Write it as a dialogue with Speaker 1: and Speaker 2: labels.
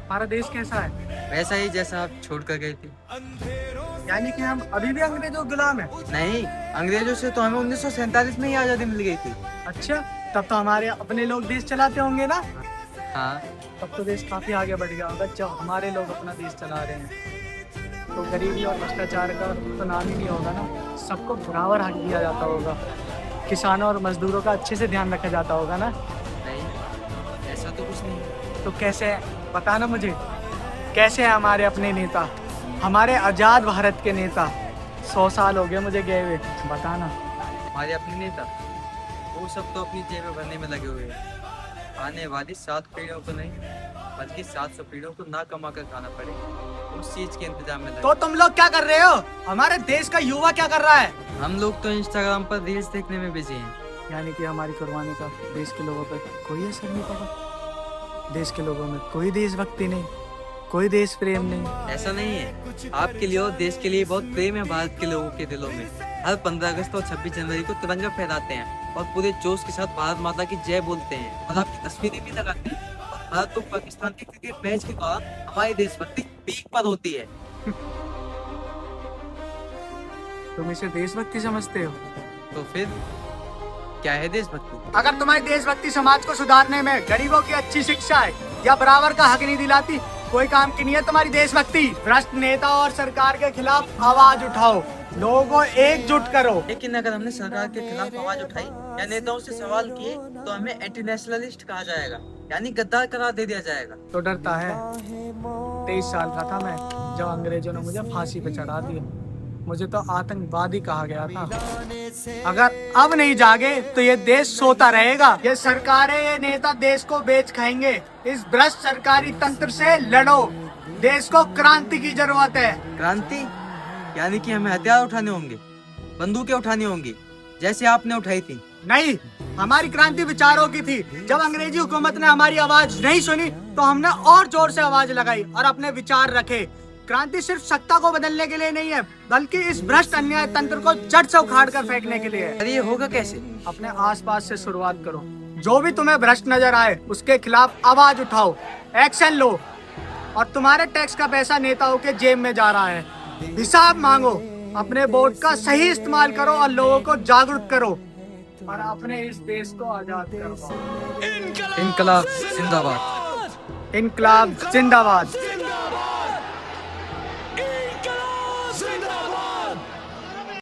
Speaker 1: हमारा देश कैसा है?
Speaker 2: वैसा ही जैसा आप छोड़ कर गए थे।
Speaker 1: यानी कि हम अभी भी अंग्रेजों के गुलाम है?
Speaker 2: नहीं, अंग्रेजों से तो हमें 1947 में ही आजादी मिल गई थी।
Speaker 1: अच्छा, तब तो हमारे अपने लोग देश चलाते होंगे ना?
Speaker 2: हाँ।
Speaker 1: तब तो देश काफी आगे बढ़ गया होगा जब हमारे लोग अपना देश चला रहे हैं। तो गरीबी और भ्रष्टाचार का तो नाम ही नहीं होगा ना। सबको बराबर हक दिया जाता होगा। किसानों और मजदूरों का अच्छे से ध्यान रखा जाता होगा ना?
Speaker 2: नहीं, ऐसा तो कुछ नहीं।
Speaker 1: तो कैसे है, बताना मुझे। कैसे है हमारे अपने नेता, हमारे आजाद भारत के नेता? 100 साल हो गए मुझे गए हुए, बताना।
Speaker 2: हमारे अपने नेता, वो सब तो अपनी जेबें भरने में लगे हुए हैं। आने वाली 7 पीढ़ियों को नहीं, बल्कि 700 पीढ़ियों को ना कमा कर खाना पड़े, उस चीज के इंतजाम में लगे।
Speaker 1: तो तुम लोग क्या कर रहे हो? हमारे देश का युवा क्या कर रहा है?
Speaker 2: हम लोग तो इंस्टाग्राम पर रील्स देखने में बिजी हैं।
Speaker 1: यानी कि हमारी कुर्बानी का देश के लोगों पर कोई असर नहीं पड़ा। देश के लोगों में कोई देशभक्ति नहीं, कोई देश प्रेम नहीं।
Speaker 2: ऐसा नहीं है, आपके लिए और देश के लिए बहुत प्रेम है भारत के लोगों के दिलों में। हर 15 अगस्त और 26 जनवरी को तिरंगा फहराते हैं और पूरे जोश के साथ भारत माता की जय बोलते हैं और आपकी तस्वीरें भी लगाते हैं। और भारत और पाकिस्तान के क्रिकेट मैच के दौरान हमारी देशभक्ति पीक पर होती है।
Speaker 1: तुम इसे देशभक्ति समझते हो?
Speaker 2: तो फिर क्या है देशभक्ति?
Speaker 1: अगर तुम्हारी देशभक्ति समाज को सुधारने में, गरीबों की अच्छी शिक्षा है या बराबर का हक नहीं दिलाती, कोई काम की नहीं है तुम्हारी देशभक्ति। भ्रष्ट नेता और सरकार के खिलाफ आवाज उठाओ, लोगों को एकजुट करो।
Speaker 2: लेकिन अगर हमने सरकार के खिलाफ आवाज उठाई या नेताओं से सवाल किए तो हमें एंटी नेशनलिस्ट कहा जाएगा, यानी गद्दार करार दे दिया जाएगा।
Speaker 1: तो डरता है? 23 साल का था मैं जब अंग्रेजों ने मुझे फांसी पे चढ़ा दिया। मुझे तो आतंकवादी कहा गया था। अगर अब नहीं जागे तो ये देश सोता रहेगा। ये सरकारें, ये नेता देश को बेच खाएंगे। इस भ्रष्ट सरकारी तंत्र से लड़ो। देश को क्रांति की जरूरत है।
Speaker 2: क्रांति? यानी कि हमें हथियार उठाने होंगे, बंदूकें उठानी होंगी, जैसे आपने उठाई थी।
Speaker 1: नहीं, हमारी क्रांति विचारों की थी। जब अंग्रेजी हुकूमत ने हमारी आवाज नहीं सुनी तो हमने और जोर से आवाज लगाई और अपने विचार रखे। क्रांति सिर्फ सत्ता को बदलने के लिए नहीं है, बल्कि इस भ्रष्ट अन्याय तंत्र को जड़ से उखाड़ कर फेंकने के लिए है।
Speaker 2: अरे ये होगा कैसे?
Speaker 1: अपने आसपास से शुरुआत करो। जो भी तुम्हें भ्रष्ट नजर आए उसके खिलाफ आवाज उठाओ, एक्शन लो। और तुम्हारे टैक्स का पैसा नेताओं के जेब में जा रहा है, हिसाब मांगो। अपने वोट का सही इस्तेमाल करो और लोगों को जागरूक करो और अपने इस देश को आजाद करवाओ।
Speaker 2: इनकलाब जिंदाबाद।
Speaker 1: इनकलाब जिंदाबाद।